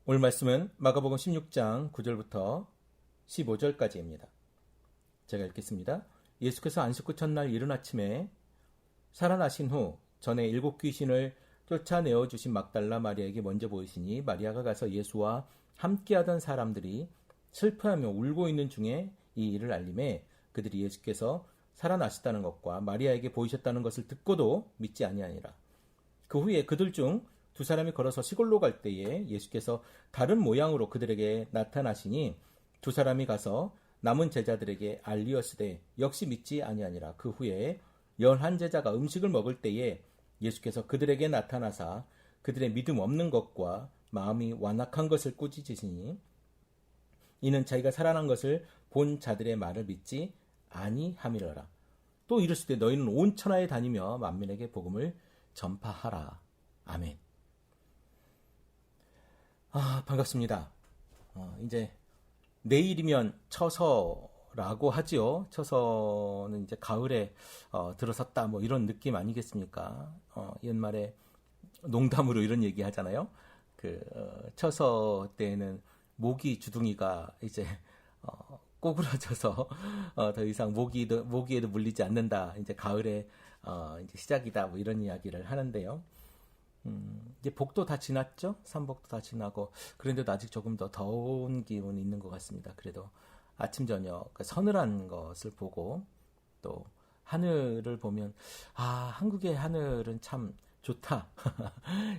오늘 말씀은 마가복음 16장 9절부터 15절까지입니다. 제가 읽겠습니다. 예수께서 안식 후 첫날 이른 아침에 살아나신 후 전에 7 귀신을 쫓아내어 주신 막달라 마리아에게 먼저 보이시니 마리아가 가서 예수와 함께하던 사람들이 슬퍼하며 울고 있는 중에 이 일을 알림해 그들이 예수께서 살아나셨다는 것과 마리아에게 보이셨다는 것을 듣고도 믿지 아니하니라. 그 후에 그들 중 2 사람이 걸어서 시골로 갈 때에 예수께서 다른 모양으로 그들에게 나타나시니 2 사람이 가서 남은 제자들에게 알리었으되 역시 믿지 아니하니라. 그 후에 11제자가 음식을 먹을 때에 예수께서 그들에게 나타나사 그들의 믿음 없는 것과 마음이 완악한 것을 꾸짖으시니 이는 자기가 살아난 것을 본 자들의 말을 믿지 아니함이러라. 또 이르시되 너희는 온 천하에 다니며 만민에게 복음을 전파하라. 아멘. 반갑습니다. 이제 내일이면 처서라고 하지요. 처서는 이제 가을에 들어섰다 뭐 이런 느낌 아니겠습니까? 옛말에 농담으로 이런 얘기 하잖아요. 처서 때에는 모기 주둥이가 이제 꼬부라져서 더 이상 모기에도 물리지 않는다. 이제 가을에 이제 시작이다. 뭐 이런 이야기를 하는데요. 이제 복도 다 지났죠? 삼복도 다 지나고 그런데도 아직 조금 더 더운 기운이 있는 것 같습니다. 그래도 아침 저녁 서늘한 것을 보고 또 하늘을 보면 한국의 하늘은 참 좋다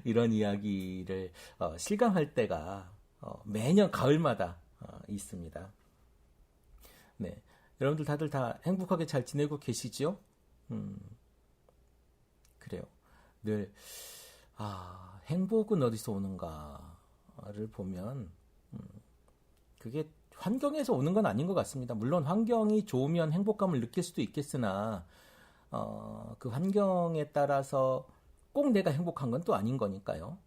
이런 이야기를 실감할 때가 매년 가을마다 있습니다. 네, 여러분들 다들 다 행복하게 잘 지내고 계시죠? 그래요. 늘 행복은 어디서 오는가를 보면 그게 환경에서 오는 건 아닌 것 같습니다. 물론 환경이 좋으면 행복감을 느낄 수도 있겠으나 그 환경에 따라서 꼭 내가 행복한 건 또 아닌 거니까요.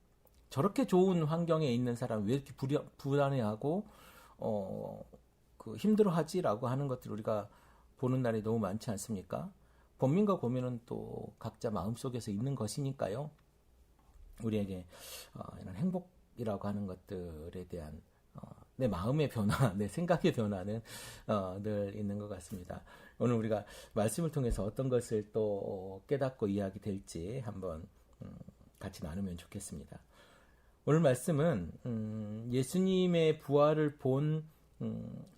저렇게 좋은 환경에 있는 사람 왜 이렇게 불안해하고 힘들어하지라고 하는 것들 우리가 보는 날이 너무 많지 않습니까? 본민과 고민은 또 각자 마음속에서 있는 것이니까요. 우리에게 이런 행복이라고 하는 것들에 대한 내 마음의 변화, 내 생각의 변화는 늘 있는 것 같습니다. 오늘 우리가 말씀을 통해서 어떤 것을 또 깨닫고 이야기 될지 한번 같이 나누면 좋겠습니다. 오늘 말씀은 예수님의 부활을 본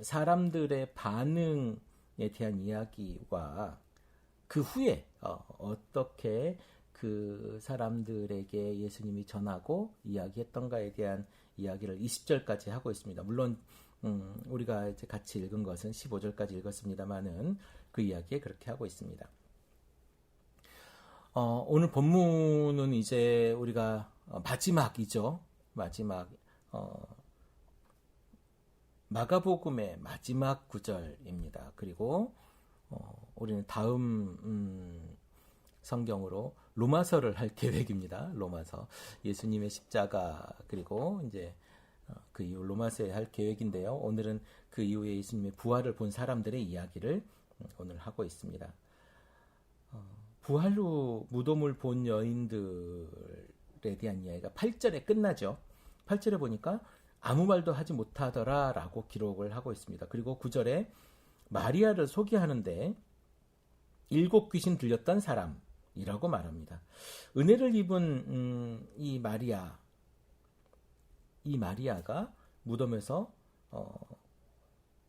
사람들의 반응에 대한 이야기와 그 후에 어떻게 그 사람들에게 예수님이 전하고 이야기했던가에 대한 이야기를 20절까지 하고 있습니다. 물론 우리가 이제 같이 읽은 것은 15절까지 읽었습니다만은 그 이야기에 그렇게 하고 있습니다. 오늘 본문은 이제 우리가 마지막이죠. 마지막 마가복음의 마지막 구절입니다. 그리고 우리는 다음 성경으로 로마서를 할 계획입니다. 로마서 예수님의 십자가 그리고 이제 그 이후 로마서에 할 계획인데요. 오늘은 그 이후에 예수님의 부활을 본 사람들의 이야기를 오늘 하고 있습니다. 부활 후 무덤을 본 여인들에 대한 이야기가 8절에 끝나죠. 8절에 보니까 아무 말도 하지 못하더라 라고 기록을 하고 있습니다. 그리고 9절에 마리아를 소개하는데 7 귀신 들렸던 사람이라고 말합니다. 은혜를 입은 이 마리아가 무덤에서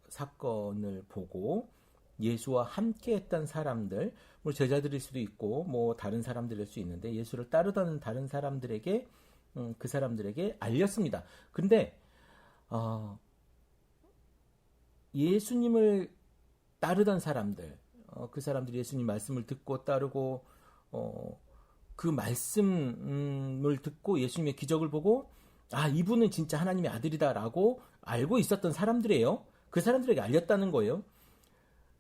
사건을 보고 예수와 함께 했던 사람들, 뭐 제자들일 수도 있고 뭐 다른 사람들일 수 있는데 예수를 따르던 다른 사람들에게 그 사람들에게 알렸습니다. 근데 예수님을 따르던 사람들, 그 사람들이 예수님 말씀을 듣고 따르고 그 말씀을 듣고 예수님의 기적을 보고 이분은 진짜 하나님의 아들이다라고 알고 있었던 사람들이에요. 그 사람들에게 알렸다는 거예요.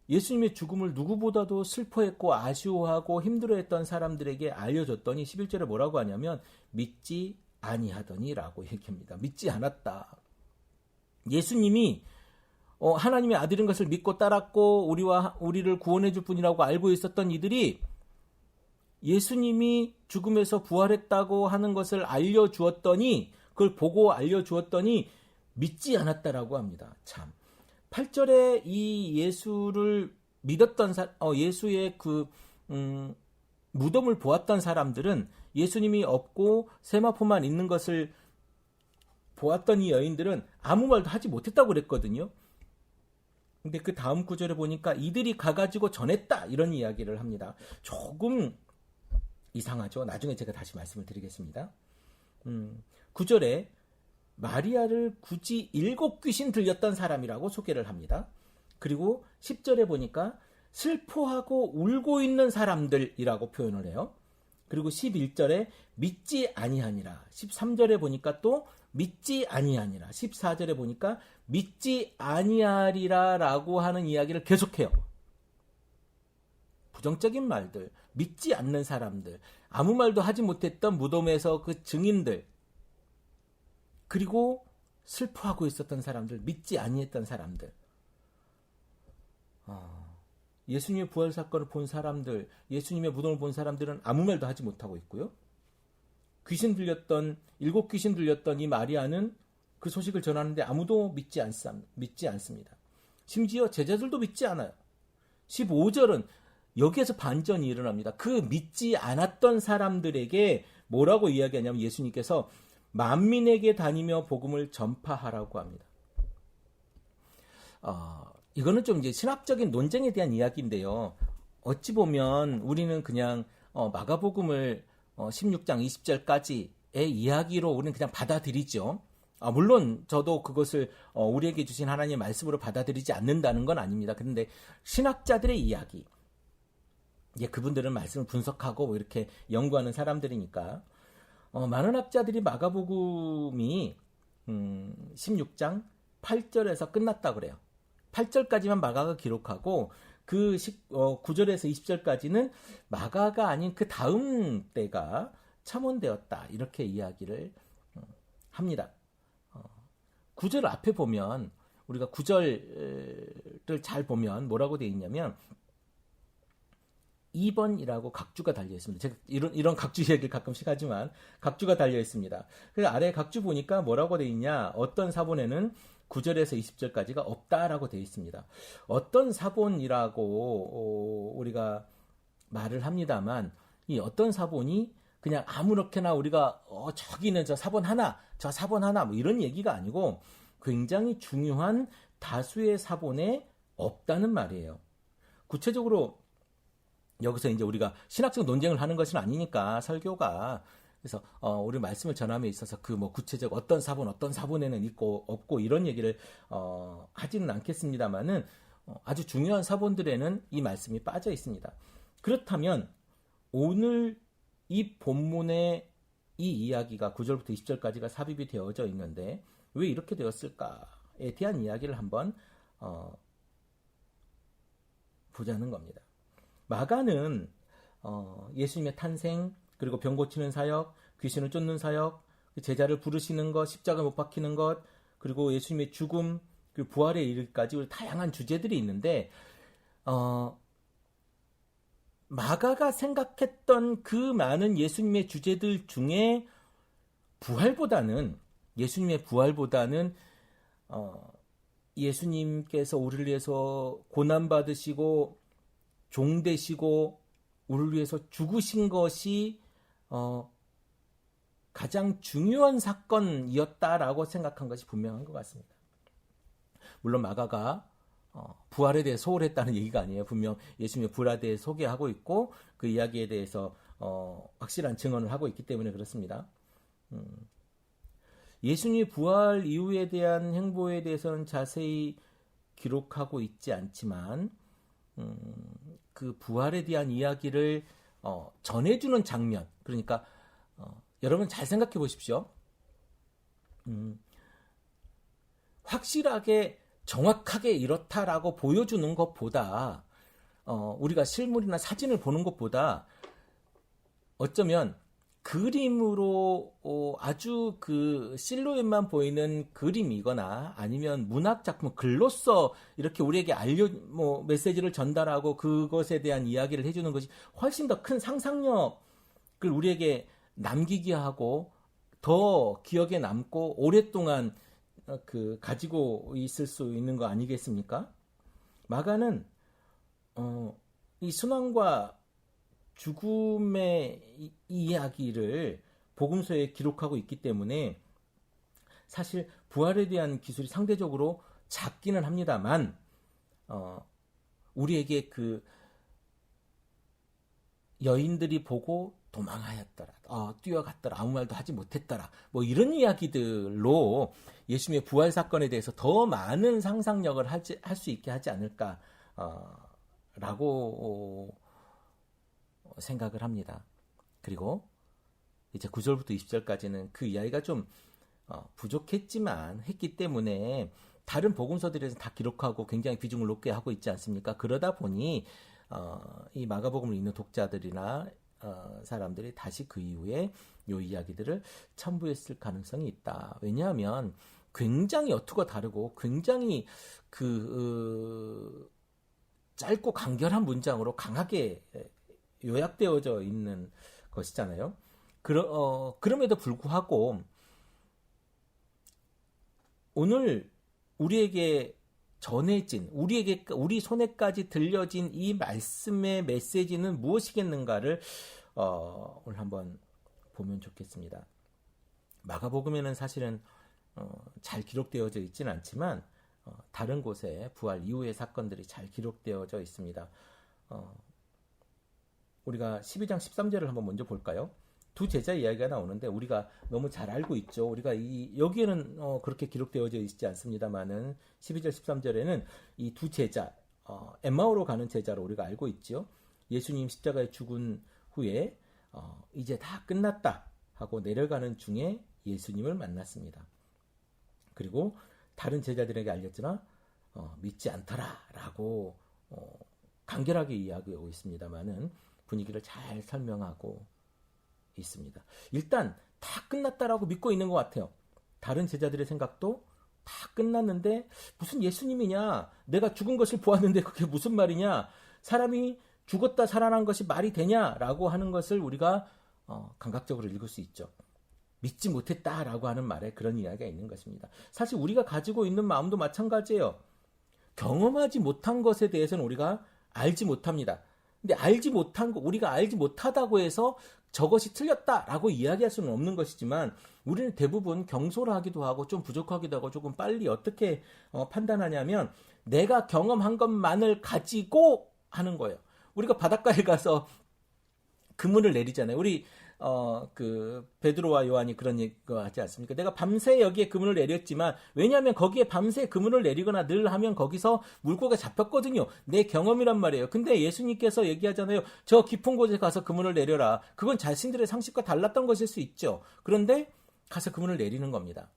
예수님의 죽음을 누구보다도 슬퍼했고 아쉬워하고 힘들어했던 사람들에게 알려줬더니 11절에 뭐라고 하냐면 믿지 아니하더니라고 얘기합니다. 믿지 않았다. 예수님이 하나님의 아들인 것을 믿고 따랐고 우리를 구원해 줄 분이라고 알고 있었던 이들이 예수님이 죽음에서 부활했다고 하는 것을 알려주었더니 그걸 보고 알려주었더니 믿지 않았다라고 합니다. 참. 8절에 이 예수를 믿었던 예수의 무덤을 보았던 사람들은 예수님이 없고 세마포만 있는 것을 보았던 이 여인들은 아무 말도 하지 못했다고 그랬거든요. 근데 그 다음 구절에 보니까 이들이 가가지고 전했다 이런 이야기를 합니다. 조금 이상하죠. 나중에 제가 다시 말씀을 드리겠습니다. 9절에 마리아를 굳이 7 귀신 들렸던 사람이라고 소개를 합니다. 그리고 10절에 보니까 슬퍼하고 울고 있는 사람들이라고 표현을 해요. 그리고 11절에 믿지 아니하니라. 13절에 보니까 또 믿지 아니하니라. 14절에 보니까 믿지 아니하리라 라고 하는 이야기를 계속해요. 부정적인 말들, 믿지 않는 사람들, 아무 말도 하지 못했던 무덤에서 그 증인들, 그리고 슬퍼하고 있었던 사람들, 믿지 아니했던 사람들. 예수님의 부활 사건을 본 사람들, 예수님의 무덤을 본 사람들은 아무 말도 하지 못하고 있고요. 7 귀신 들렸던 이 마리아는 그 소식을 전하는데 아무도 믿지 않습니다. 심지어 제자들도 믿지 않아요. 15절은 여기에서 반전이 일어납니다. 그 믿지 않았던 사람들에게 뭐라고 이야기하냐면 예수님께서 만민에게 다니며 복음을 전파하라고 합니다. 이거는 좀 이제 신학적인 논쟁에 대한 이야기인데요. 어찌 보면 우리는 그냥 마가복음을 16장 20절까지의 이야기로 우리는 그냥 받아들이죠. 물론 저도 그것을 우리에게 주신 하나님의 말씀으로 받아들이지 않는다는 건 아닙니다. 그런데 신학자들의 이야기, 그분들은 말씀을 분석하고 이렇게 연구하는 사람들이니까 많은 학자들이 마가복음이 16장 8절에서 끝났다 그래요. 8절까지만 마가가 기록하고 그 9절에서 20절까지는 마가가 아닌 그 다음 때가 첨언되었다. 이렇게 이야기를 합니다. 9절 앞에 보면 우리가 9절을 잘 보면 뭐라고 되어 있냐면 2번이라고 각주가 달려 있습니다. 제가 이런 각주 얘기를 가끔씩 하지만 각주가 달려 있습니다. 그래서 아래 각주 보니까 뭐라고 되어 있냐? 어떤 사본에는 9절에서 20절까지가 없다라고 되어 있습니다. 어떤 사본이라고 우리가 말을 합니다만 이 어떤 사본이 그냥 아무렇게나 우리가 저기는 저 사본 하나 뭐 이런 얘기가 아니고 굉장히 중요한 다수의 사본에 없다는 말이에요. 구체적으로 여기서 이제 우리가 신학적 논쟁을 하는 것은 아니니까 설교가 그래서 우리 말씀을 전함에 있어서 그 뭐 구체적 어떤 사본에는 있고 없고 이런 얘기를 하지는 않겠습니다만은 아주 중요한 사본들에는 이 말씀이 빠져 있습니다. 그렇다면 오늘 이 본문의 이 이야기가 9절부터 20절까지가 삽입이 되어져 있는데 왜 이렇게 되었을까에 대한 이야기를 한번 보자는 겁니다. 마가는 예수님의 탄생, 그리고 병 고치는 사역, 귀신을 쫓는 사역, 제자를 부르시는 것, 십자가 못 박히는 것, 그리고 예수님의 죽음, 그리고 부활에 이르기까지 다양한 주제들이 있는데 마가가 생각했던 그 많은 예수님의 주제들 중에 예수님의 부활보다는 예수님께서 우리를 위해서 고난받으시고 종되시고 우리를 위해서 죽으신 것이 가장 중요한 사건이었다라고 생각한 것이 분명한 것 같습니다. 물론 마가가 부활에 대해 소홀했다는 얘기가 아니에요. 분명 예수님의 부활에 대해 소개하고 있고 그 이야기에 대해서 확실한 증언을 하고 있기 때문에 그렇습니다. 예수님의 부활 이후에 대한 행보에 대해서는 자세히 기록하고 있지 않지만 그 부활에 대한 이야기를 전해주는 장면, 그러니까 여러분 잘 생각해 보십시오. 확실하게 정확하게 이렇다라고 보여주는 것보다 우리가 실물이나 사진을 보는 것보다 어쩌면 그림으로 아주 그 실루엣만 보이는 그림이거나 아니면 문학 작품 글로써 이렇게 우리에게 메시지를 전달하고 그것에 대한 이야기를 해주는 것이 훨씬 더 큰 상상력을 우리에게 남기게 하고 더 기억에 남고 오랫동안 가지고 있을 수 있는 거 아니겠습니까? 마가는 이 순환과 죽음의 이 이야기를 복음서에 기록하고 있기 때문에 사실 부활에 대한 기술이 상대적으로 작기는 합니다만 우리에게 그 여인들이 보고 도망하였더라, 뛰어갔더라, 아무 말도 하지 못했더라, 뭐 이런 이야기들로 예수님의 부활 사건에 대해서 더 많은 상상력을 할 수 있게 하지 않을까 라고 생각을 합니다. 그리고 이제 9절부터 20절까지는 그 이야기가 좀 부족했지만 했기 때문에 다른 복음서들에서 다 기록하고 굉장히 비중을 높게 하고 있지 않습니까? 그러다 보니 이 마가복음을 읽는 독자들이나 사람들이 다시 그 이후에 이 이야기들을 첨부했을 가능성이 있다. 왜냐하면 굉장히 어투가 다르고 굉장히 짧고 간결한 문장으로 강하게 요약되어져 있는 것이잖아요. 그럼에도 불구하고 오늘 우리에게 전해진, 우리 손에까지 들려진 이 말씀의 메시지는 무엇이겠는가를 오늘 한번 보면 좋겠습니다. 마가복음에는 사실은 잘 기록되어져 있지는 않지만 다른 곳에 부활 이후의 사건들이 잘 기록되어져 있습니다. 우리가 12장 13절을 한번 먼저 볼까요? 두 제자 이야기가 나오는데 우리가 너무 잘 알고 있죠. 우리가 여기에는 그렇게 기록되어져 있지 않습니다만은 12절 13절에는 이 두 제자 엠마오로 가는 제자로 우리가 알고 있죠. 예수님 십자가에 죽은 후에 이제 다 끝났다 하고 내려가는 중에 예수님을 만났습니다. 그리고 다른 제자들에게 알렸으나 믿지 않더라라고 간결하게 이야기하고 있습니다만은 분위기를 잘 설명하고 있습니다. 일단 다 끝났다라고 믿고 있는 것 같아요. 다른 제자들의 생각도 다 끝났는데 무슨 예수님이냐? 내가 죽은 것을 보았는데 그게 무슨 말이냐? 사람이 죽었다 살아난 것이 말이 되냐라고 하는 것을 우리가 감각적으로 읽을 수 있죠. 믿지 못했다라고 하는 말에 그런 이야기가 있는 것입니다. 사실 우리가 가지고 있는 마음도 마찬가지예요. 경험하지 못한 것에 대해서는 우리가 알지 못합니다. 근데 우리가 알지 못하다고 해서 저것이 틀렸다라고 이야기할 수는 없는 것이지만 우리는 대부분 경솔하기도 하고 좀 부족하기도 하고 조금 빨리 어떻게 판단하냐면 내가 경험한 것만을 가지고 하는 거예요. 우리가 바닷가에 가서 그물을 내리잖아요. 우리 베드로와 요한이 그런 얘기가 하지 않습니까? 내가 밤새 여기에 그물을 내렸지만 왜냐하면 거기에 밤새 그물을 내리거나 늘 하면 거기서 물고기가 잡혔거든요. 내 경험이란 말이에요. 근데 예수님께서 얘기하잖아요. 저 깊은 곳에 가서 그물을 내려라. 그건 자신들의 상식과 달랐던 것일 수 있죠. 그런데 가서 그물을 내리는 겁니다.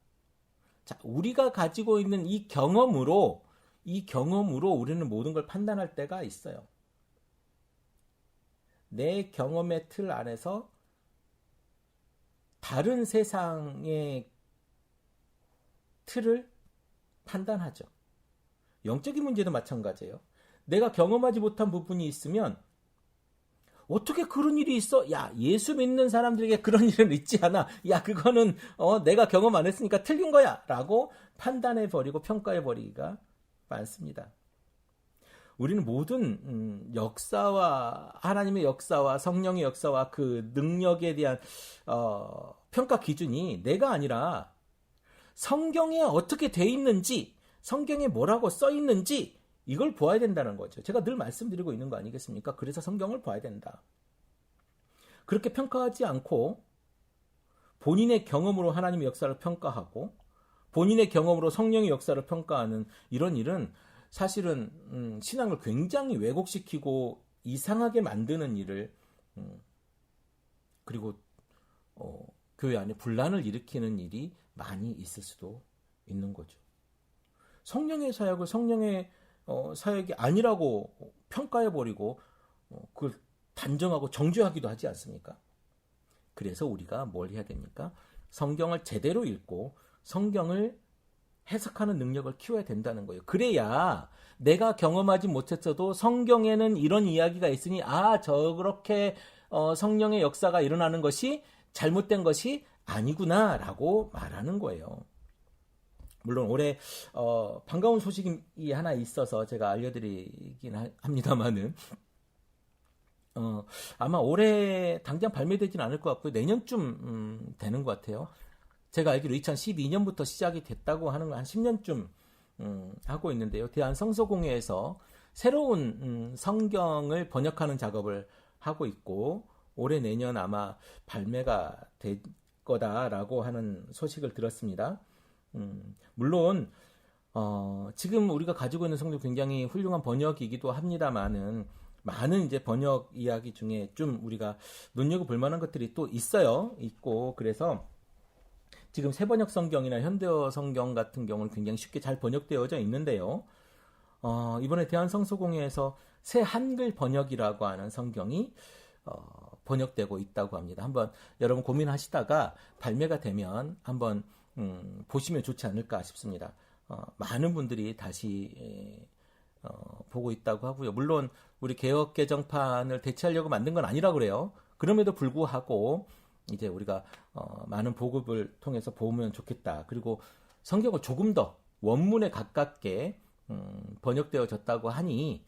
자, 우리가 가지고 있는 이 경험으로 우리는 모든 걸 판단할 때가 있어요. 내 경험의 틀 안에서 다른 세상의 틀을 판단하죠. 영적인 문제도 마찬가지예요. 내가 경험하지 못한 부분이 있으면 어떻게 그런 일이 있어? 야, 예수 믿는 사람들에게 그런 일은 있지 않아. 야, 그거는 내가 경험 안 했으니까 틀린 거야 라고 판단해버리고 평가해버리기가 많습니다. 우리는 모든 역사와 하나님의 역사와 성령의 역사와 그 능력에 대한 평가 기준이 내가 아니라 성경에 어떻게 돼 있는지, 성경에 뭐라고 써 있는지 이걸 보아야 된다는 거죠. 제가 늘 말씀드리고 있는 거 아니겠습니까? 그래서 성경을 봐야 된다. 그렇게 평가하지 않고 본인의 경험으로 하나님의 역사를 평가하고 본인의 경험으로 성령의 역사를 평가하는 이런 일은 사실은 신앙을 굉장히 왜곡시키고 이상하게 만드는 일을 그리고 교회 안에 분란을 일으키는 일이 많이 있을 수도 있는 거죠. 성령의 사역을 성령의 사역이 아니라고 평가해버리고 그걸 단정하고 정죄하기도 하지 않습니까? 그래서 우리가 뭘 해야 됩니까? 성경을 제대로 읽고 성경을 해석하는 능력을 키워야 된다는 거예요. 그래야 내가 경험하지 못했어도 성경에는 이런 이야기가 있으니 저렇게 성령의 역사가 일어나는 것이 잘못된 것이 아니구나라고 말하는 거예요. 물론 올해 반가운 소식이 하나 있어서 제가 알려드리긴 합니다만은 아마 올해 당장 발매되진 않을 것 같고요. 내년쯤 되는 것 같아요. 제가 알기로 2012년부터 시작이 됐다고 하는 거 한 10년쯤 하고 있는데요. 대한성서공회에서 새로운 성경을 번역하는 작업을 하고 있고 올해 내년 아마 발매가 될 거다라고 하는 소식을 들었습니다. 물론 지금 우리가 가지고 있는 성경 굉장히 훌륭한 번역이기도 합니다만은 많은 이제 번역 이야기 중에 좀 우리가 눈여겨볼 만한 것들이 또 있고 그래서 지금 새번역 성경이나 현대어 성경 같은 경우는 굉장히 쉽게 잘 번역되어져 있는데요. 이번에 대한성서공회에서 새 한글 번역이라고 하는 성경이 번역되고 있다고 합니다. 한번 여러분 고민하시다가 발매가 되면 한번 보시면 좋지 않을까 싶습니다. 많은 분들이 다시 보고 있다고 하고요. 물론 우리 개역 개정판을 대체하려고 만든 건 아니라 그래요. 그럼에도 불구하고 이제 우리가 많은 보급을 통해서 보면 좋겠다. 그리고 성경을 조금 더 원문에 가깝게 번역되어졌다고 하니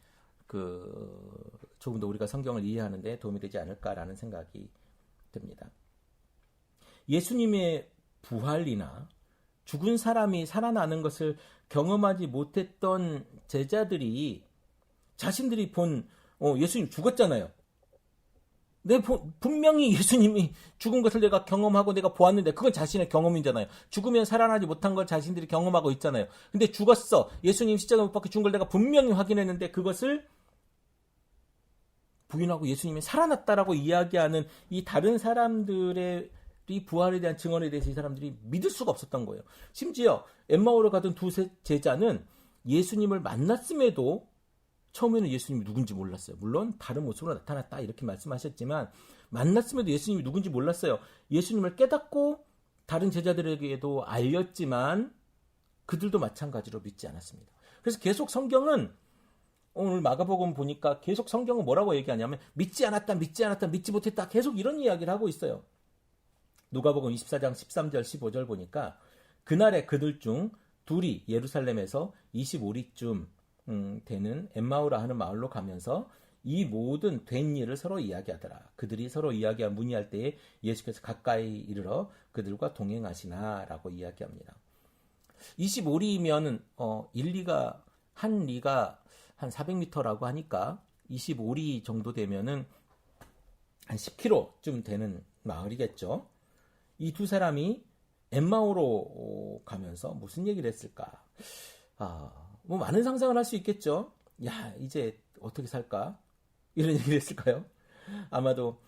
조금 더 우리가 성경을 이해하는 데 도움이 되지 않을까라는 생각이 듭니다. 예수님의 부활이나 죽은 사람이 살아나는 것을 경험하지 못했던 제자들이 자신들이 본 예수님 죽었잖아요. 분명히 예수님이 죽은 것을 내가 경험하고 내가 보았는데 그건 자신의 경험이잖아요. 죽으면 살아나지 못한 걸 자신들이 경험하고 있잖아요. 근데 죽었어. 예수님 십자가에 못 박혀 죽은 걸 내가 분명히 확인했는데 그것을 부인하고 예수님이 살아났다라고 이야기하는 이 다른 사람들의 이 부활에 대한 증언에 대해서 이 사람들이 믿을 수가 없었던 거예요. 심지어 엠마오로 가던 두 제자는 예수님을 만났음에도 처음에는 예수님이 누군지 몰랐어요. 물론 다른 모습으로 나타났다 이렇게 말씀하셨지만 만났음에도 예수님이 누군지 몰랐어요. 예수님을 깨닫고 다른 제자들에게도 알렸지만 그들도 마찬가지로 믿지 않았습니다. 그래서 계속 성경은 오늘 마가복음 보니까 계속 성경은 뭐라고 얘기하냐면 믿지 않았다, 믿지 못했다 계속 이런 이야기를 하고 있어요. 누가복음 24장 13절 15절 보니까 그날에 그들 중 둘이 예루살렘에서 25리쯤 되는 엠마오라 하는 마을로 가면서 이 모든 된 일을 서로 이야기하더라. 그들이 서로 이야기와 문의할 때에 예수께서 가까이 이르러 그들과 동행하시나라고 이야기합니다. 25리면 한 리가 한 400m라고 하니까 25리 정도 되면은 한 10km쯤 되는 마을이겠죠. 이 두 사람이 엠마오로 가면서 무슨 얘기를 했을까? 뭐 많은 상상을 할 수 있겠죠. 야, 이제 어떻게 살까? 이런 얘기를 했을까요? 아마도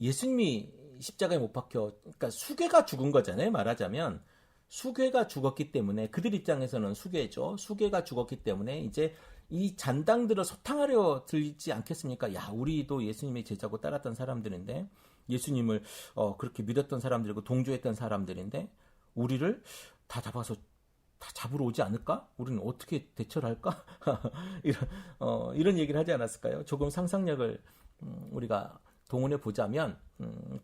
예수님이 십자가에 못 박혀, 그러니까 수괴가 죽은 거잖아요. 말하자면 수괴가 죽었기 때문에 그들 입장에서는 수괴죠. 수괴가 죽었기 때문에 이제 이 잔당들을 소탕하려 들지 않겠습니까? 야, 우리도 예수님의 제자고 따랐던 사람들인데 예수님을 그렇게 믿었던 사람들이고 동조했던 사람들인데 우리를 다 잡아서 다 잡으러 오지 않을까? 우리는 어떻게 대처를 할까? 이런 얘기를 하지 않았을까요? 조금 상상력을 우리가 동원해 보자면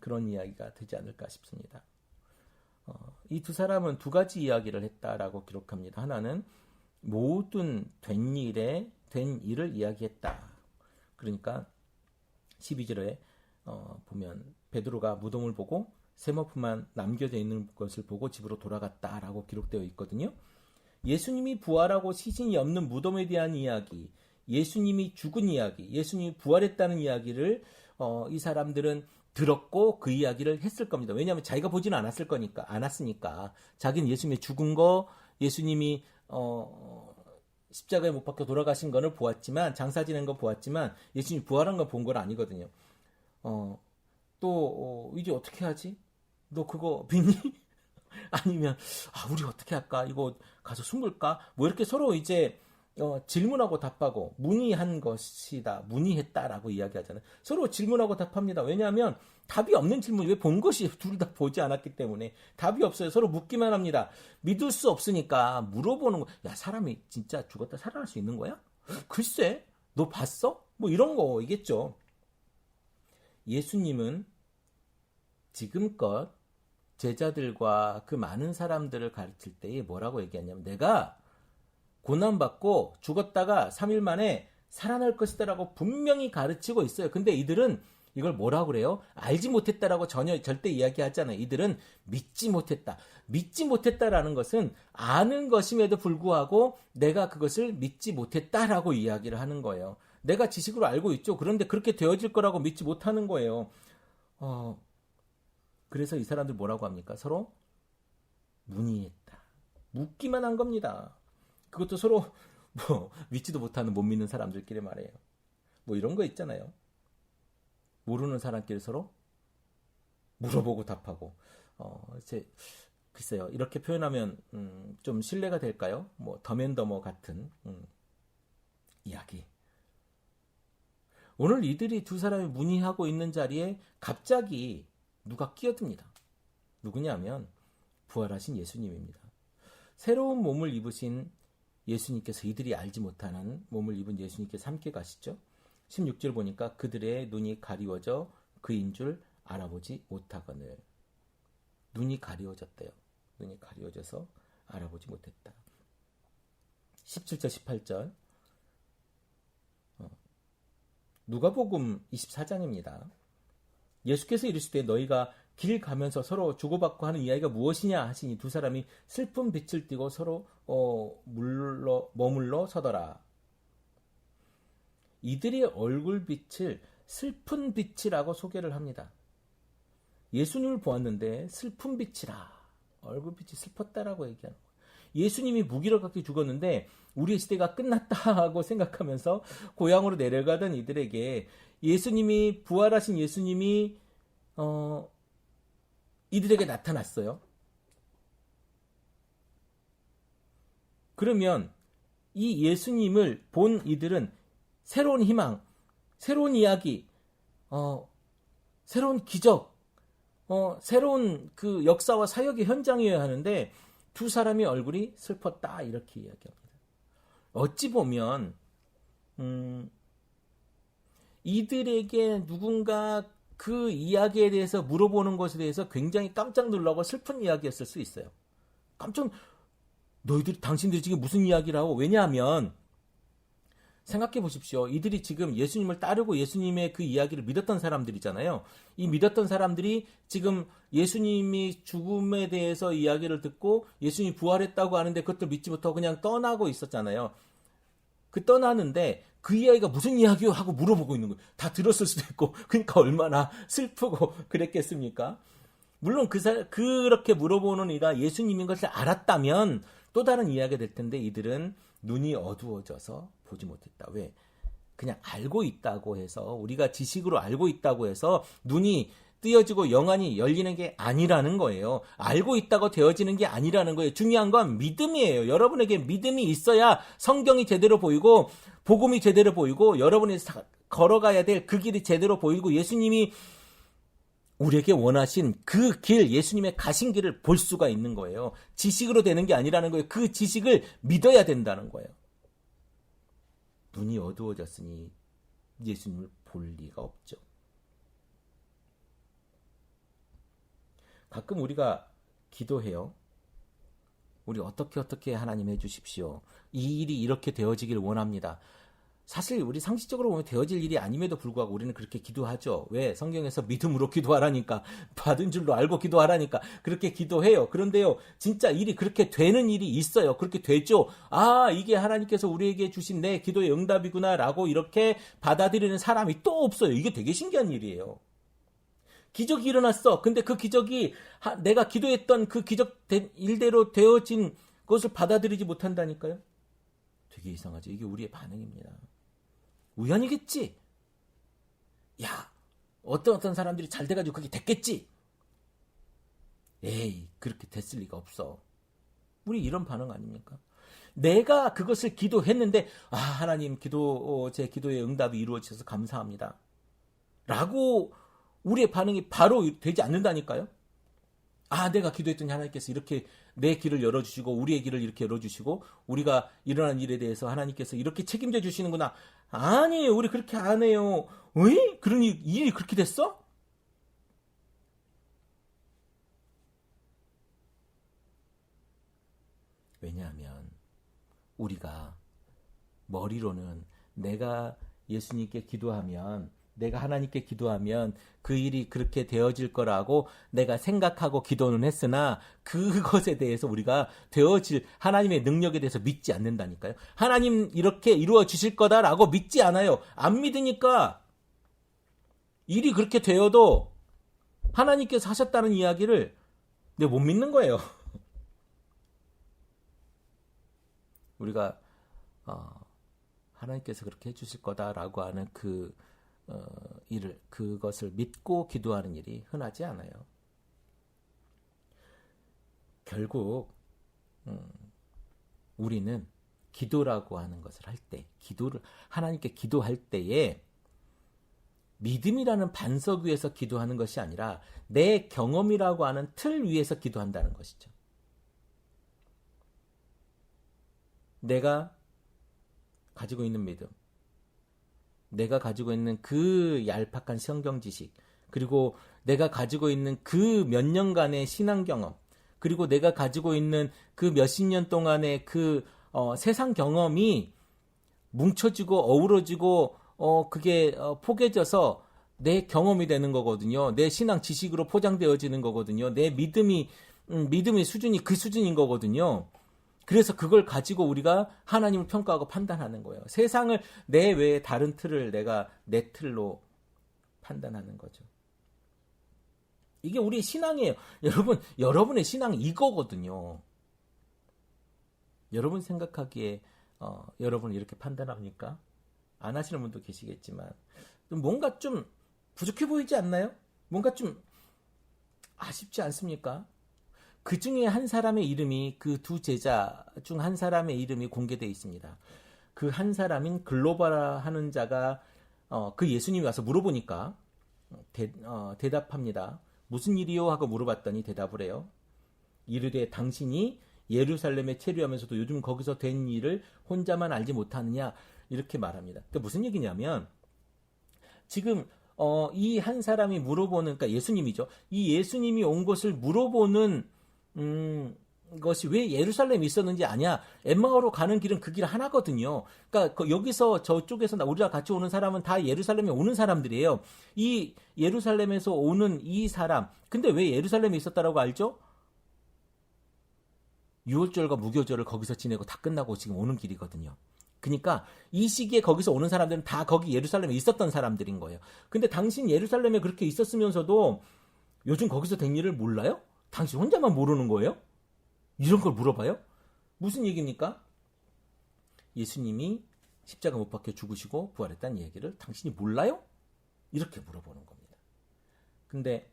그런 이야기가 되지 않을까 싶습니다. 이 두 사람은 두 가지 이야기를 했다라고 기록합니다. 하나는 모든 된 일을 이야기했다. 그러니까 12절에 보면 베드로가 무덤을 보고 세모프만 남겨져 있는 것을 보고 집으로 돌아갔다라고 기록되어 있거든요. 예수님이 부활하고 시신이 없는 무덤에 대한 이야기, 예수님이 죽은 이야기, 예수님이 부활했다는 이야기를 이 사람들은 들었고 그 이야기를 했을 겁니다. 왜냐하면 자기가 보지는 않았으니까. 자기는 예수님의 죽은 거, 예수님이 십자가에 못 박혀 돌아가신 거를 보았지만, 장사 지낸 거 보았지만 예수님이 부활한 거 본 건 아니거든요. 또 이제 어떻게 하지? 너 그거 믿니? 아니면 우리 어떻게 할까? 이거 가서 숨을까? 뭐 이렇게 서로 이제 질문하고 답하고 문의한 것이다. 문의했다라고 이야기하잖아요. 서로 질문하고 답합니다. 왜냐하면 답이 없는 질문, 왜 본 것이 둘 다 보지 않았기 때문에 답이 없어요. 서로 묻기만 합니다. 믿을 수 없으니까 물어보는 거. 야, 사람이 진짜 죽었다 살아날 수 있는 거야? 글쎄, 너 봤어? 뭐 이런 거이겠죠. 예수님은 지금껏 제자들과 그 많은 사람들을 가르칠 때에 뭐라고 얘기하냐면 내가 고난받고 죽었다가 3일 만에 살아날 것이다라고 분명히 가르치고 있어요. 근데 이들은 이걸 뭐라고 그래요? 알지 못했다라고 절대 이야기하잖아요. 이들은 믿지 못했다. 믿지 못했다라는 것은 아는 것임에도 불구하고 내가 그것을 믿지 못했다라고 이야기를 하는 거예요. 내가 지식으로 알고 있죠. 그런데 그렇게 되어질 거라고 믿지 못하는 거예요. 그래서 이 사람들 뭐라고 합니까? 서로 문의했다. 묻기만 한 겁니다. 그것도 서로 믿지도 못하는 못 믿는 사람들끼리 말해요. 이런 거 있잖아요. 모르는 사람끼리 서로 물어보고 답하고. 글쎄요. 이렇게 표현하면 좀 신뢰가 될까요? 더맨더머 같은 이야기. 오늘 이들이 두 사람이 문의하고 있는 자리에 갑자기 누가 끼어듭니다. 누구냐면 부활하신 예수님입니다. 새로운 몸을 입으신 예수님께서 이들이 알지 못하는 몸을 입은 예수님께서 함께 가시죠. 16절 보니까 그들의 눈이 가리워져 그인 줄 알아보지 못하거늘. 눈이 가리워졌대요. 눈이 가리워져서 알아보지 못했다. 17절 18절 누가복음 24장입니다. 예수께서 이르시되 너희가 길 가면서 서로 주고받고 하는 이야기가 무엇이냐 하시니 두 사람이 슬픈 빛을 띠고 서로 머물러 서더라. 이들의 얼굴빛을 슬픈 빛이라고 소개를 합니다. 예수님을 보았는데 슬픈 빛이라. 얼굴빛이 슬펐다라고 얘기하는 거예요. 예수님이 무기력하게 죽었는데 우리의 시대가 끝났다 하고 생각하면서 고향으로 내려가던 이들에게 예수님이 부활하신 예수님이 이들에게 나타났어요. 그러면 이 예수님을 본 이들은 새로운 희망, 새로운 이야기, 새로운 기적, 새로운 그 역사와 사역의 현장이어야 하는데 두 사람의 얼굴이 슬펐다 이렇게 이야기합니다. 어찌 보면 이들에게 누군가 그 이야기에 대해서 물어보는 것에 대해서 굉장히 깜짝 놀라고 슬픈 이야기였을 수 있어요. 당신들이 지금 무슨 이야기를 하고, 왜냐하면 생각해 보십시오. 이들이 지금 예수님을 따르고 예수님의 그 이야기를 믿었던 사람들이잖아요. 이 믿었던 사람들이 지금 예수님이 죽음에 대해서 이야기를 듣고 예수님이 부활했다고 하는데 그것도 믿지 못하고 그냥 떠나고 있었잖아요. 떠나는데 그 이야기가 무슨 이야기요? 하고 물어보고 있는 거예요. 다 들었을 수도 있고, 그러니까 얼마나 슬프고 그랬겠습니까? 물론 그렇게 물어보는 이가 예수님인 것을 알았다면 또 다른 이야기가 될 텐데 이들은 눈이 어두워져서 보지 못했다. 왜? 그냥 알고 있다고 해서, 우리가 지식으로 알고 있다고 해서 눈이 뜨여지고 영안이 열리는 게 아니라는 거예요. 알고 있다고 되어지는 게 아니라는 거예요. 중요한 건 믿음이에요. 여러분에게 믿음이 있어야 성경이 제대로 보이고 복음이 제대로 보이고 여러분이 걸어가야 될 그 길이 제대로 보이고 예수님이 우리에게 원하신 그 길, 예수님의 가신 길을 볼 수가 있는 거예요. 지식으로 되는 게 아니라는 거예요. 그 지식을 믿어야 된다는 거예요. 눈이 어두워졌으니 예수님을 볼 리가 없죠. 가끔 우리가 기도해요. 우리 어떻게 하나님 해주십시오. 이 일이 이렇게 되어지길 원합니다. 사실 우리 상식적으로 보면 되어질 일이 아님에도 불구하고 우리는 그렇게 기도하죠. 왜? 성경에서 믿음으로 기도하라니까, 받은 줄로 알고 기도하라니까 그렇게 기도해요. 그런데요, 진짜 일이 그렇게 되는 일이 있어요. 그렇게 되죠. 이게 하나님께서 우리에게 주신 내 기도의 응답이구나 라고 이렇게 받아들이는 사람이 또 없어요. 이게 되게 신기한 일이에요. 기적이 일어났어. 근데 그 기적이 내가 기도했던 그 기적 일대로 되어진 것을 받아들이지 못한다니까요. 되게 이상하죠. 이게 우리의 반응입니다. 우연이겠지. 야, 어떤 사람들이 잘 돼가지고 그게 됐겠지. 에이, 그렇게 됐을 리가 없어. 우리 이런 반응 아닙니까? 내가 그것을 기도했는데 하나님 제 기도의 응답이 이루어져서 감사합니다 라고 우리의 반응이 바로 되지 않는다니까요. 내가 기도했더니 하나님께서 이렇게 내 길을 열어주시고 우리의 길을 이렇게 열어주시고 우리가 일어난 일에 대해서 하나님께서 이렇게 책임져 주시는구나. 아니에요. 우리 그렇게 안 해요. 왜? 그런 일이 그렇게 됐어? 왜냐하면 우리가 머리로는 내가 예수님께 기도하면, 내가 하나님께 기도하면 그 일이 그렇게 되어질 거라고 내가 생각하고 기도는 했으나 그것에 대해서 우리가 되어질 하나님의 능력에 대해서 믿지 않는다니까요. 하나님 이렇게 이루어 주실 거다라고 믿지 않아요. 안 믿으니까 일이 그렇게 되어도 하나님께서 하셨다는 이야기를 내가 못 믿는 거예요. 우리가 하나님께서 그렇게 해주실 거다라고 하는 그것을 믿고 기도하는 일이 흔하지 않아요. 결국 우리는 기도라고 하는 것을 할 때, 하나님께 기도할 때에 믿음이라는 반석 위에서 기도하는 것이 아니라 내 경험이라고 하는 틀 위에서 기도한다는 것이죠. 내가 가지고 있는 믿음, 내가 가지고 있는 그 얄팍한 성경 지식, 그리고 내가 가지고 있는 그 몇 년간의 신앙 경험, 그리고 내가 가지고 있는 그 몇십 년 동안의 그 세상 경험이 뭉쳐지고 어우러지고 그게 포개져서 내 경험이 되는 거거든요. 내 신앙 지식으로 포장되어지는 거거든요. 내 믿음의 수준이 그 수준인 거거든요. 그래서 그걸 가지고 우리가 하나님을 평가하고 판단하는 거예요. 세상을 내 외에 다른 틀을 내가 내 틀로 판단하는 거죠. 이게 우리의 신앙이에요. 여러분의 신앙이 이거거든요. 여러분 생각하기에 여러분을 이렇게 판단합니까? 안 하시는 분도 계시겠지만 뭔가 좀 부족해 보이지 않나요? 뭔가 좀 아쉽지 않습니까? 그 중에 한 사람의 이름이, 그 두 제자 중 한 사람의 이름이 공개되어 있습니다. 그 한 사람인 글로바라 하는 자가 그 예수님이 와서 물어보니까 대답합니다. 무슨 일이요? 하고 물어봤더니 대답을 해요. 이르되 당신이 예루살렘에 체류하면서도 요즘 거기서 된 일을 혼자만 알지 못하느냐, 이렇게 말합니다. 그러니까 무슨 얘기냐면 지금 이 한 사람이 물어보는, 그러니까 예수님이죠. 이 예수님이 온 것을 물어보는 것이 왜 예루살렘에 있었는지 아냐? 엠마오로 가는 길은 그 길 하나거든요. 그러니까 여기서 저쪽에서 우리가 같이 오는 사람은 다 예루살렘에 오는 사람들이에요. 이 예루살렘에서 오는 이 사람, 근데 왜 예루살렘에 있었다라고 알죠? 유월절과 무교절을 거기서 지내고 다 끝나고 지금 오는 길이거든요. 그러니까 이 시기에 거기서 오는 사람들은 다 거기 예루살렘에 있었던 사람들인 거예요. 근데 당신 예루살렘에 그렇게 있었으면서도 요즘 거기서 된 일을 몰라요? 당신 혼자만 모르는 거예요? 이런 걸 물어봐요? 무슨 얘기입니까? 예수님이 십자가 못 박혀 죽으시고 부활했다는 얘기를 당신이 몰라요? 이렇게 물어보는 겁니다. 근데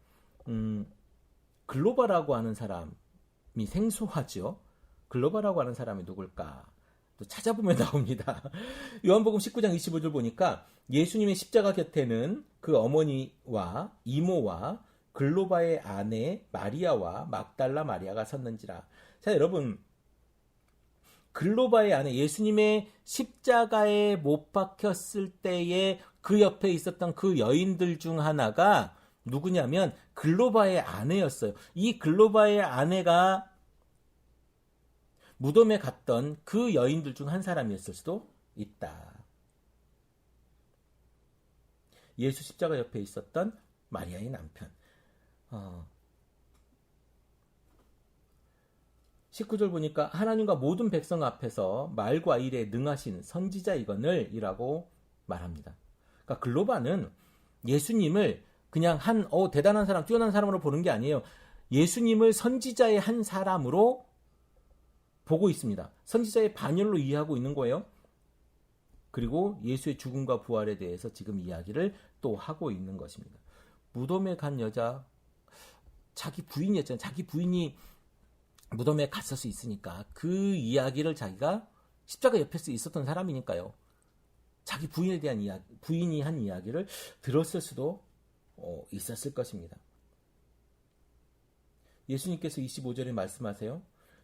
글로바라고 하는 사람이 생소하죠. 글로바라고 하는 사람이 누굴까? 또 찾아보면 나옵니다. 요한복음 19장 25절 보니까 예수님의 십자가 곁에는 그 어머니와 이모와 글로바의 아내 마리아와 막달라 마리아가 섰는지라. 자, 여러분, 글로바의 아내, 예수님의 십자가에 못 박혔을 때에 그 옆에 있었던 그 여인들 중 하나가 누구냐면 글로바의 아내였어요. 이 글로바의 아내가 무덤에 갔던 그 여인들 중 한 사람이었을 수도 있다. 예수 십자가 옆에 있었던 마리아의 남편. 19절 보니까 하나님과 모든 백성 앞에서 말과 일에 능하신 선지자이거늘 이라고 말합니다. 그러니까 글로바는 예수님을 그냥 대단한 사람, 뛰어난 사람으로 보는 게 아니에요. 예수님을 선지자의 한 사람으로 보고 있습니다. 선지자의 반열로 이해하고 있는 거예요. 그리고 예수의 죽음과 부활에 대해서 지금 이야기를 또 하고 있는 것입니다. 무덤에 간 여자, 자기 부인이었잖아요. 자기 부인이 무덤에 갔을 수 있으니까 그 이야기를 자기가 십자가 옆에 있었던 사람이니까요. 자기 부인에 대한 이야기, 부인이 한 이야기를 들었을 수도 있었을 것입니다. 예수님께서 25절에 말씀하세요.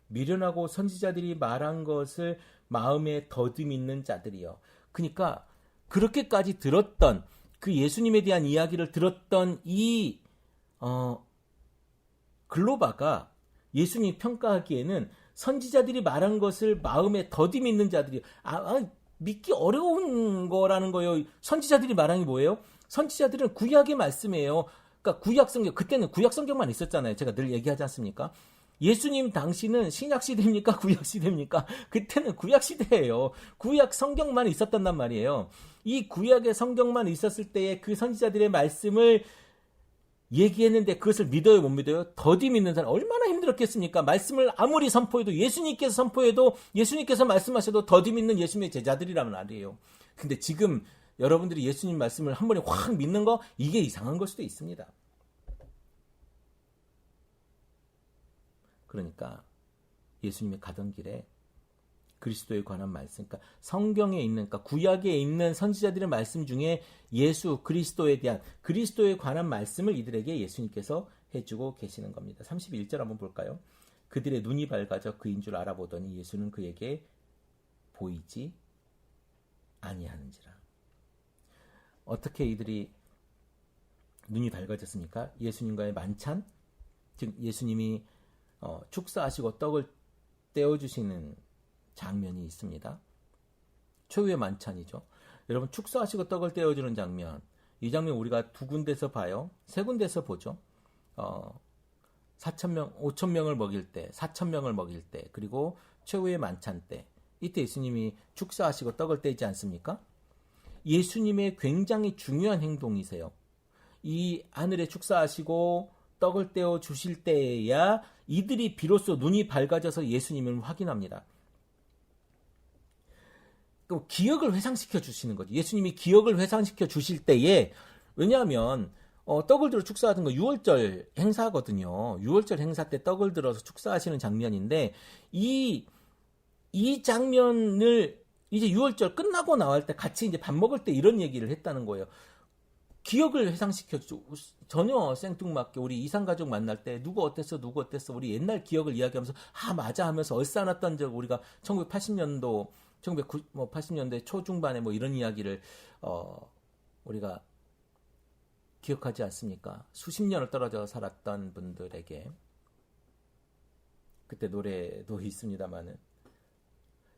미련하고 선지자들이 말한 것을 마음에 더듬 있는 자들이요. 그러니까 그렇게까지 들었던, 그 예수님에 대한 이야기를 들었던 이 글로바가 예수님이 평가하기에는 선지자들이 말한 것을 마음에 더디 믿는 자들이 믿기 어려운 거라는 거예요. 선지자들이 말한 게 뭐예요? 선지자들은 구약의 말씀이에요. 그러니까 구약 성경, 그때는 구약 성경만 있었잖아요. 제가 늘 얘기하지 않습니까? 예수님 당시는 신약 시대입니까? 구약 시대입니까? 그때는 구약 시대예요. 구약 성경만 있었단 말이에요. 이 구약의 성경만 있었을 때에 그 선지자들의 말씀을 얘기했는데 그것을 믿어요, 못 믿어요? 더디 믿는 사람 얼마나 힘들었겠습니까? 말씀을 아무리 선포해도, 예수님께서 선포해도, 예수님께서 말씀하셔도 더디 믿는 예수님의 제자들이라는 말이에요. 근데 지금 여러분들이 예수님 말씀을 한 번에 확 믿는 거, 이게 이상한 걸 수도 있습니다. 그러니까 예수님이 가던 길에 그리스도에 관한 말씀, 그러니까 성경에 있는, 그러니까 구약에 있는 선지자들의 말씀 중에 예수 그리스도에 대한, 그리스도에 관한 말씀을 이들에게 예수님께서 해주고 계시는 겁니다. 31절 한번 볼까요? 그들의 눈이 밝아져 그인 줄 알아보더니 예수는 그에게 보이지 아니하는지라. 어떻게 이들이 눈이 밝아졌습니까? 예수님과의 만찬, 즉 예수님이 축사하시고 떡을 떼어주시는 장면이 있습니다. 초유의 만찬이죠. 여러분, 축사하시고 떡을 떼어주는 장면, 이 장면 우리가 두 군데서 봐요. 세 군데서 보죠. 4,000명, 5,000명을 먹일 때, 4,000명을 먹일 때, 그리고 최후의 만찬 때, 이때 예수님이 축사하시고 떡을 떼지 않습니까? 예수님의 굉장히 중요한 행동이세요. 이 하늘에 축사하시고 떡을 떼어 주실 때에야 이들이 비로소 눈이 밝아져서 예수님을 확인합니다. 기억을 회상시켜 주시는 거죠. 예수님이 기억을 회상시켜 주실 때에, 왜냐하면 떡을 들어 축사하던 거 6월절 행사거든요. 6월절 행사 때 떡을 들어서 축사하시는 장면인데, 이 장면을 이제 6월절 끝나고 나올 때 같이 이제 밥 먹을 때 이런 얘기를 했다는 거예요. 기억을 회상시켜 주, 전혀 생뚱맞게 우리 이산가족 만날 때 누구 어땠어 우리 옛날 기억을 이야기하면서 맞아 하면서 얼싸놨던 적, 우리가 1980년도 1980년대 초중반에 뭐 이런 이야기를 우리가 기억하지 않습니까? 수십 년을 떨어져 살았던 분들에게, 그때 노래도 있습니다만은,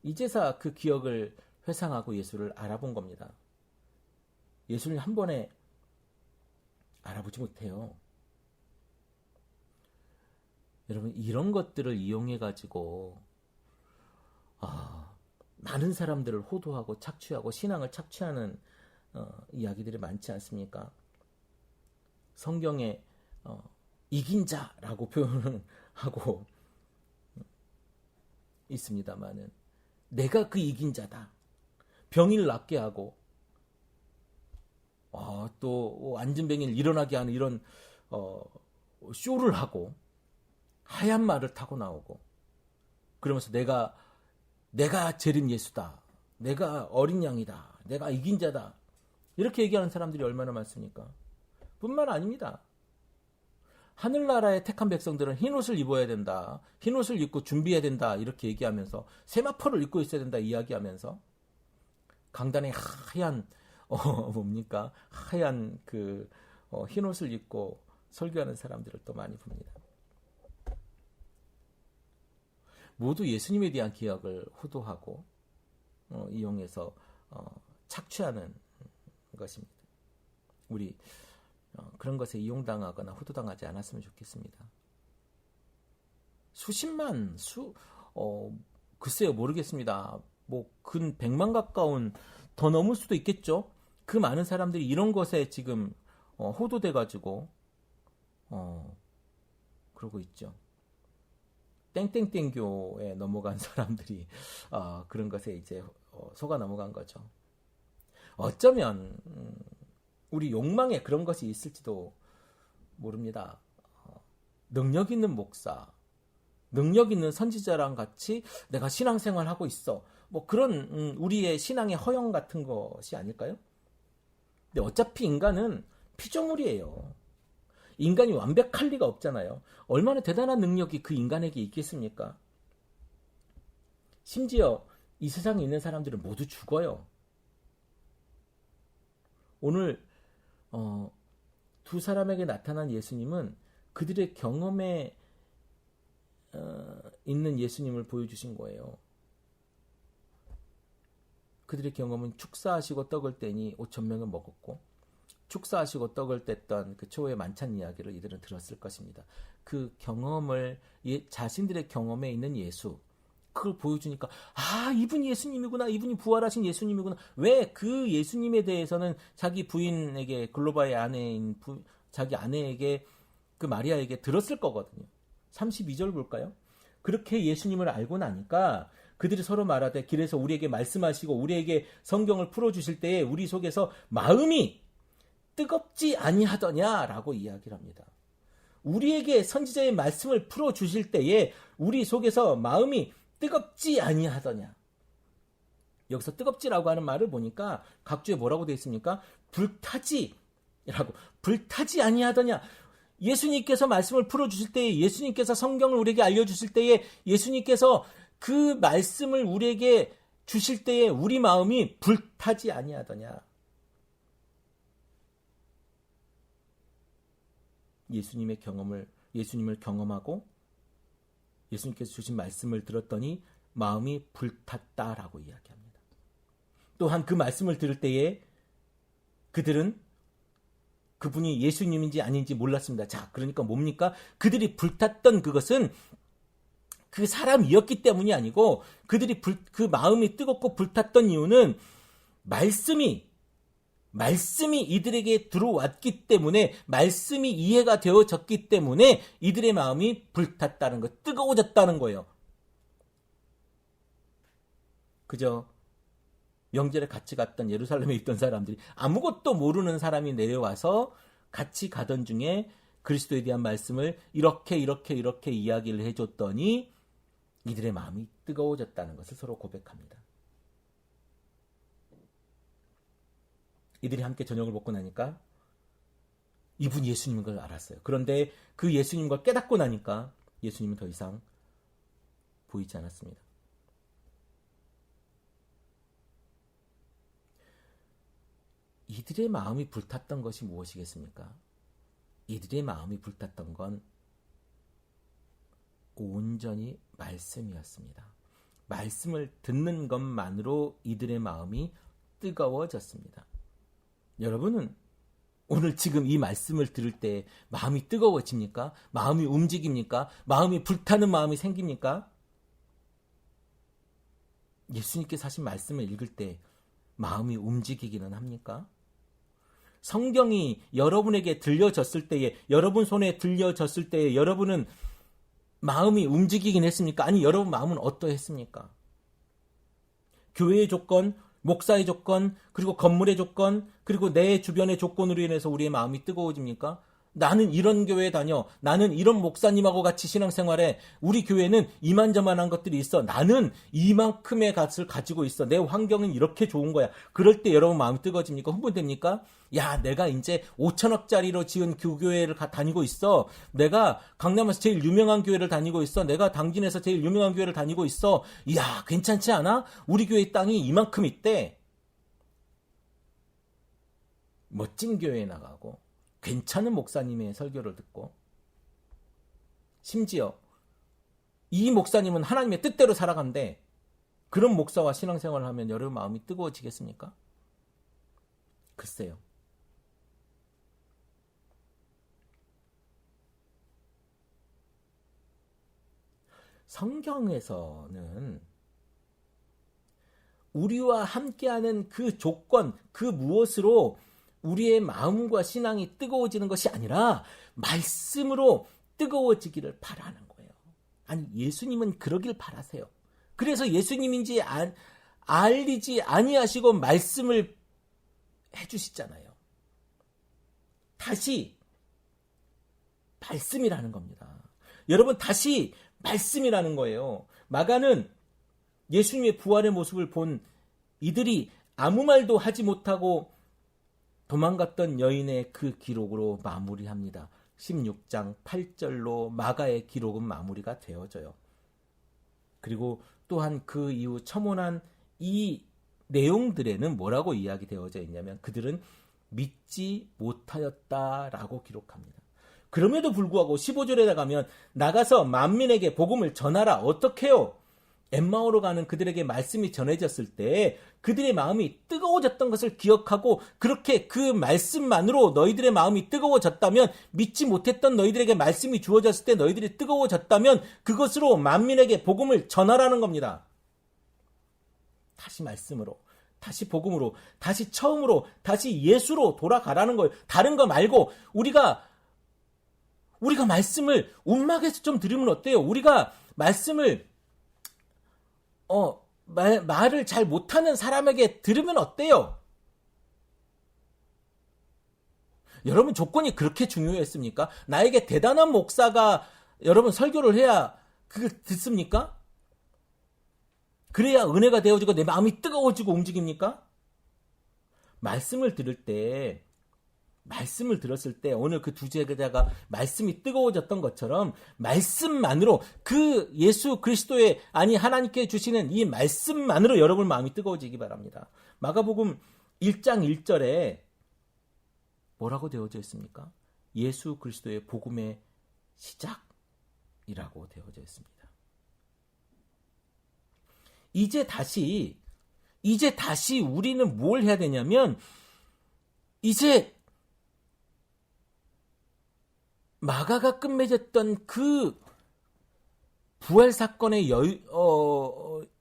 이제서 그 기억을 회상하고 예수를 알아본 겁니다. 예수를 한 번에 알아보지 못해요. 여러분, 이런 것들을 이용해 가지고 많은 사람들을 호도하고 착취하고 신앙을 착취하는 이야기들이 많지 않습니까? 성경에 이긴 자라고 표현을 하고 있습니다만은, 내가 그 이긴 자다, 병을 낫게 하고 또 앉은 병을 일어나게 하는 이런 쇼를 하고 하얀 말을 타고 나오고, 그러면서 내가 재림 예수다, 내가 어린 양이다, 내가 이긴 자다, 이렇게 얘기하는 사람들이 얼마나 많습니까? 뿐만 아닙니다. 하늘나라의 택한 백성들은 흰옷을 입어야 된다, 흰옷을 입고 준비해야 된다, 이렇게 얘기하면서 세마포를 입고 있어야 된다 이야기하면서 강단에 하얀 하얀 그 흰옷을 입고 설교하는 사람들을 또 많이 봅니다. 모두 예수님에 대한 기억을 호도하고 이용해서 착취하는 것입니다. 우리 그런 것에 이용당하거나 호도당하지 않았으면 좋겠습니다. 수십만, 글쎄요, 모르겠습니다. 뭐 근 100만 가까운, 더 넘을 수도 있겠죠. 그 많은 사람들이 이런 것에 지금 호도돼가지고 그러고 있죠. 땡땡땡교에 넘어간 사람들이 그런 것에 이제 속아 넘어간 거죠. 어쩌면 우리 욕망에 그런 것이 있을지도 모릅니다. 능력 있는 목사, 능력 있는 선지자랑 같이 내가 신앙생활 하고 있어, 뭐 그런 우리의 신앙의 허영 같은 것이 아닐까요? 근데 어차피 인간은 피조물이에요. 인간이 완벽할 리가 없잖아요. 얼마나 대단한 능력이 그 인간에게 있겠습니까? 심지어 이 세상에 있는 사람들은 모두 죽어요. 오늘 두 사람에게 나타난 예수님은 그들의 경험에 있는 예수님을 보여주신 거예요. 그들의 경험은 축사하시고 떡을 떼니 5,000명을 먹었고, 축사하시고 떡을 뗐던 그 초의 만찬 이야기를 이들은 들었을 것입니다. 그 경험을, 자신들의 경험에 있는 예수, 그걸 보여주니까 이분이 예수님이구나, 이분이 부활하신 예수님이구나. 왜 그 예수님에 대해서는 자기 부인에게, 글로바의 아내인 자기 아내에게, 그 마리아에게 들었을 거거든요. 32절 볼까요? 그렇게 예수님을 알고 나니까 그들이 서로 말하되 길에서 우리에게 말씀하시고 우리에게 성경을 풀어주실 때에 우리 속에서 마음이 뜨겁지 아니하더냐라고 이야기를 합니다. 우리에게 선지자의 말씀을 풀어주실 때에 우리 속에서 마음이 뜨겁지 아니하더냐. 여기서 뜨겁지라고 하는 말을 보니까 각주에 뭐라고 되어 있습니까? 불타지 아니하더냐. 예수님께서 말씀을 풀어주실 때에, 예수님께서 성경을 우리에게 알려주실 때에, 예수님께서 그 말씀을 우리에게 주실 때에 우리 마음이 불타지 아니하더냐. 예수님을 경험하고 예수님께서 주신 말씀을 들었더니 마음이 불탔다라고 이야기합니다. 또한 그 말씀을 들을 때에 그들은 그분이 예수님인지 아닌지 몰랐습니다. 자, 그러니까 뭡니까? 그들이 불탔던 그것은 그 사람이었기 때문이 아니고, 그들이 그 마음이 뜨겁고 불탔던 이유는 말씀이 이들에게 들어왔기 때문에, 말씀이 이해가 되어졌기 때문에 이들의 마음이 불탔다는 거, 뜨거워졌다는 거예요. 그저 명절에 같이 갔던 예루살렘에 있던 사람들이, 아무것도 모르는 사람이 내려와서 같이 가던 중에 그리스도에 대한 말씀을 이렇게 이야기를 해줬더니 이들의 마음이 뜨거워졌다는 것을 서로 고백합니다. 이들이 함께 저녁을 먹고 나니까 이분이 예수님인 걸 알았어요. 그런데 그 예수님인 걸 깨닫고 나니까 예수님은 더 이상 보이지 않았습니다. 이들의 마음이 불탔던 것이 무엇이겠습니까? 이들의 마음이 불탔던 건 온전히 말씀이었습니다. 말씀을 듣는 것만으로 이들의 마음이 뜨거워졌습니다. 여러분은 오늘 지금 이 말씀을 들을 때 마음이 뜨거워집니까? 마음이 움직입니까? 마음이 불타는 마음이 생깁니까? 예수님께서 하신 말씀을 읽을 때 마음이 움직이기는 합니까? 성경이 여러분에게 들려졌을 때에, 여러분 손에 들려졌을 때에 여러분은 마음이 움직이긴 했습니까? 아니, 여러분 마음은 어떠했습니까? 교회의 조건, 목사의 조건, 그리고 건물의 조건, 그리고 내 주변의 조건으로 인해서 우리의 마음이 뜨거워집니까? 나는 이런 교회에 다녀. 나는 이런 목사님하고 같이 신앙생활해. 우리 교회는 이만저만한 것들이 있어. 나는 이만큼의 값을 가지고 있어. 내 환경은 이렇게 좋은 거야. 그럴 때 여러분 마음이 뜨거워집니까? 흥분됩니까? 야, 내가 이제 5천억짜리로 지은 교회를 다니고 있어. 내가 강남에서 제일 유명한 교회를 다니고 있어. 내가 당진에서 제일 유명한 교회를 다니고 있어. 이야, 괜찮지 않아? 우리 교회 땅이 이만큼 있대. 멋진 교회에 나가고 괜찮은 목사님의 설교를 듣고, 심지어 이 목사님은 하나님의 뜻대로 살아간대. 그런 목사와 신앙생활을 하면 여러분 마음이 뜨거워지겠습니까? 글쎄요. 성경에서는 우리와 함께하는 그 조건, 그 무엇으로 우리의 마음과 신앙이 뜨거워지는 것이 아니라 말씀으로 뜨거워지기를 바라는 거예요. 아니, 예수님은 그러길 바라세요. 그래서 예수님인지 알리지 아니하시고 말씀을 해주시잖아요. 다시 말씀이라는 겁니다. 여러분, 다시 말씀이라는 거예요. 마가는 예수님의 부활의 모습을 본 이들이 아무 말도 하지 못하고 도망갔던 여인의 그 기록으로 마무리합니다. 16장 8절로 마가의 기록은 마무리가 되어져요. 그리고 또한 그 이후 첨언한 이 내용들에는 뭐라고 이야기되어져 있냐면 그들은 믿지 못하였다라고 기록합니다. 그럼에도 불구하고 15절에 가면 나가서 만민에게 복음을 전하라. 어떻게요? 엠마오로 가는 그들에게 말씀이 전해졌을 때 그들의 마음이 뜨거워졌던 것을 기억하고 그렇게 그 말씀만으로 너희들의 마음이 뜨거워졌다면, 믿지 못했던 너희들에게 말씀이 주어졌을 때 너희들이 뜨거워졌다면 그것으로 만민에게 복음을 전하라는 겁니다. 다시 말씀으로, 다시 복음으로, 다시 처음으로, 다시 예수로 돌아가라는 거예요. 다른 거 말고 우리가 말씀을 움막에서 좀 들으면 어때요? 우리가 말씀을 말을 잘 못하는 사람에게 들으면 어때요? 여러분, 조건이 그렇게 중요했습니까? 나에게 대단한 목사가 여러분 설교를 해야 그걸 듣습니까? 그래야 은혜가 되어지고 내 마음이 뜨거워지고 움직입니까? 말씀을 들었을 때 오늘 그 두 제자가 말씀이 뜨거워졌던 것처럼 말씀만으로, 그 예수 그리스도의, 아니 하나님께 주시는 이 말씀만으로 여러분 마음이 뜨거워지기 바랍니다. 마가복음 1장 1절에 뭐라고 되어져 있습니까? 예수 그리스도의 복음의 시작이라고 되어져 있습니다. 이제 다시 우리는 뭘 해야 되냐면, 이제 마가가 끝맺었던 그 부활 사건의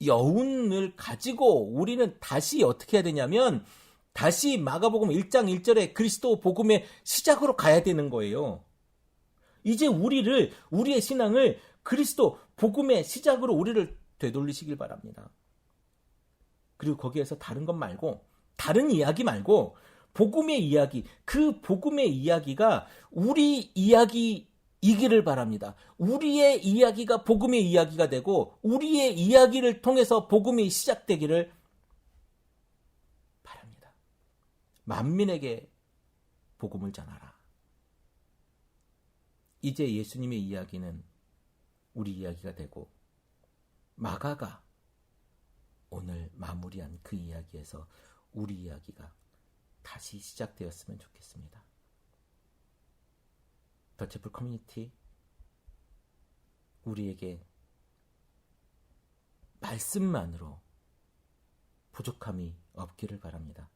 여운을 가지고 우리는 다시 어떻게 해야 되냐면, 다시 마가복음 1장 1절에 그리스도 복음의 시작으로 가야 되는 거예요. 이제 우리의 신앙을 그리스도 복음의 시작으로 우리를 되돌리시길 바랍니다. 그리고 거기에서 다른 것 말고, 다른 이야기 말고 복음의 이야기, 그 복음의 이야기가 우리 이야기이기를 바랍니다. 우리의 이야기가 복음의 이야기가 되고 우리의 이야기를 통해서 복음이 시작되기를 바랍니다. 만민에게 복음을 전하라. 이제 예수님의 이야기는 우리 이야기가 되고, 마가가 오늘 마무리한 그 이야기에서 우리 이야기가 다시 시작되었으면 좋겠습니다. 더체플 커뮤니티, 우리에게 말씀만으로 부족함이 없기를 바랍니다.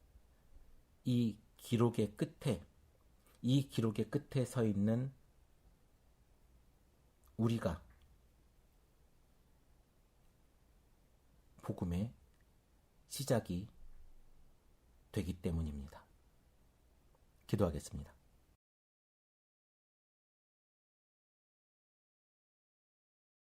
이 기록의 끝에 서 있는 우리가 복음의 시작이 되기 때문입니다. 기도하겠습니다.